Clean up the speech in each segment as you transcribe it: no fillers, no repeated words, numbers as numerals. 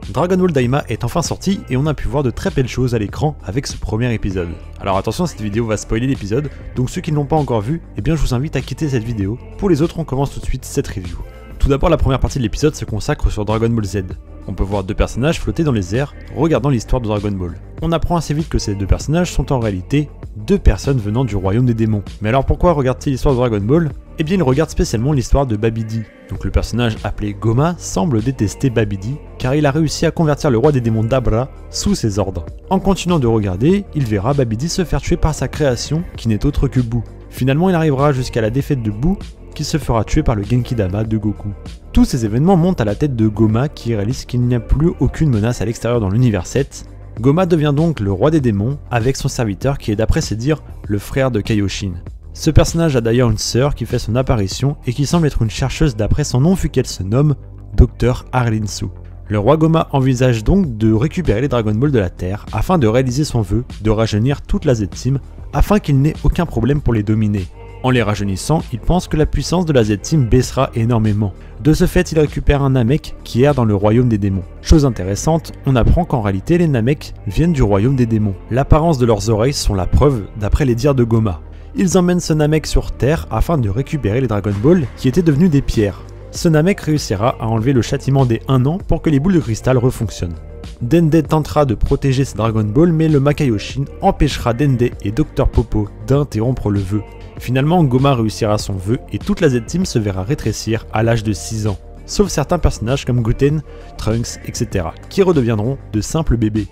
Dragon Ball Daima est enfin sorti et on a pu voir de très belles choses à l'écran avec ce premier épisode. Alors attention, cette vidéo va spoiler l'épisode, donc ceux qui ne l'ont pas encore vu, eh bien je vous invite à quitter cette vidéo. Pour les autres, on commence tout de suite cette review. Tout d'abord, la première partie de l'épisode se consacre sur Dragon Ball Z. On peut voir deux personnages flotter dans les airs, regardant l'histoire de Dragon Ball. On apprend assez vite que ces deux personnages sont en réalité deux personnes venant du royaume des démons. Mais alors pourquoi regarde-t-il l'histoire de Dragon Ball? Eh bien il regarde spécialement l'histoire de Babidi. Donc le personnage appelé Goma semble détester Babidi, car il a réussi à convertir le roi des démons Dabra sous ses ordres. En continuant de regarder, il verra Babidi se faire tuer par sa création, qui n'est autre que Boo. Finalement il arrivera jusqu'à la défaite de Boo, qui se fera tuer par le Genki-Dama de Goku. Tous ces événements montent à la tête de Goma qui réalise qu'il n'y a plus aucune menace à l'extérieur dans l'univers 7. Goma devient donc le roi des démons avec son serviteur qui est d'après ses dires le frère de Kaioshin. Ce personnage a d'ailleurs une sœur qui fait son apparition et qui semble être une chercheuse d'après son nom vu qu'elle se nomme Dr Arlinsu. Le roi Goma envisage donc de récupérer les Dragon Ball de la Terre afin de réaliser son vœu de rajeunir toute la Z-Team afin qu'il n'ait aucun problème pour les dominer. En les rajeunissant, il pense que la puissance de la Z-Team baissera énormément. De ce fait, il récupère un Namek qui erre dans le royaume des démons. Chose intéressante, on apprend qu'en réalité les Namek viennent du royaume des démons. L'apparence de leurs oreilles sont la preuve d'après les dires de Goma. Ils emmènent ce Namek sur Terre afin de récupérer les Dragon Ball qui étaient devenus des pierres. Ce Namek réussira à enlever le châtiment des 1 an pour que les boules de cristal refonctionnent. Dende tentera de protéger ses Dragon Ball mais le Makaioshin empêchera Dende et Dr Popo d'interrompre le vœu. Finalement, Goma réussira son vœu et toute la Z-Team se verra rétrécir à l'âge de 6 ans, sauf certains personnages comme Goten, Trunks, etc., qui redeviendront de simples bébés.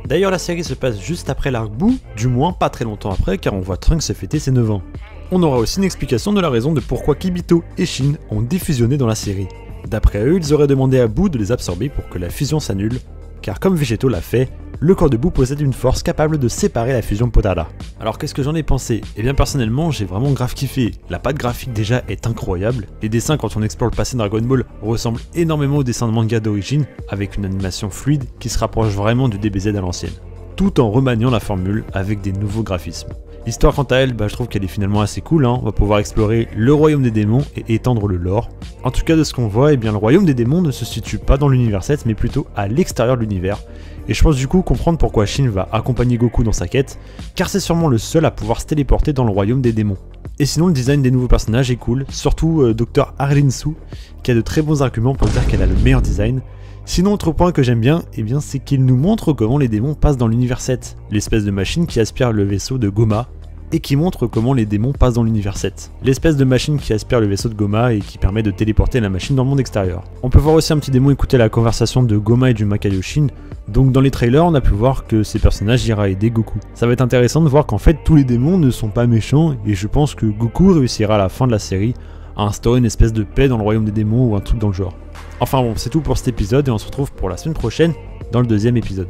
D'ailleurs, la série se passe juste après l'arc Boo, du moins pas très longtemps après car on voit Trunks se fêter ses 9 ans. On aura aussi une explication de la raison de pourquoi Kibito et Shin ont défusionné dans la série. D'après eux, ils auraient demandé à Boo de les absorber pour que la fusion s'annule, car comme Végéto l'a fait, le corps de Boo possède une force capable de séparer la fusion Potara. Alors qu'est-ce que j'en ai pensé? Eh bien personnellement j'ai vraiment grave kiffé. La patte graphique déjà est incroyable. Les dessins quand on explore le passé de Dragon Ball ressemblent énormément aux dessins de manga d'origine, avec une animation fluide qui se rapproche vraiment du DBZ à l'ancienne, tout en remaniant la formule avec des nouveaux graphismes. L'histoire quant à elle, je trouve qu'elle est finalement assez cool, on va pouvoir explorer le royaume des démons et étendre le lore. En tout cas de ce qu'on voit, le royaume des démons ne se situe pas dans l'univers 7 mais plutôt à l'extérieur de l'univers. Et je pense du coup comprendre pourquoi Shin va accompagner Goku dans sa quête, car c'est sûrement le seul à pouvoir se téléporter dans le royaume des démons. Et sinon le design des nouveaux personnages est cool, surtout Dr Arlinsu, qui a de très bons arguments pour dire qu'elle a le meilleur design. Sinon autre point que j'aime bien, c'est qu'il nous montre comment les démons passent dans l'univers 7, l'espèce de machine qui aspire le vaisseau de Goma, et qui montre comment les démons passent dans l'univers 7. L'espèce de machine qui aspire le vaisseau de Goma et qui permet de téléporter la machine dans le monde extérieur. On peut voir aussi un petit démo écouter la conversation de Goma et du Makaioshin, donc dans les trailers on a pu voir que ces personnages ira aider Goku. Ça va être intéressant de voir qu'en fait tous les démons ne sont pas méchants et je pense que Goku réussira à la fin de la série à instaurer une espèce de paix dans le royaume des démons ou un truc dans le genre. Enfin bon, c'est tout pour cet épisode et on se retrouve pour la semaine prochaine dans le deuxième épisode.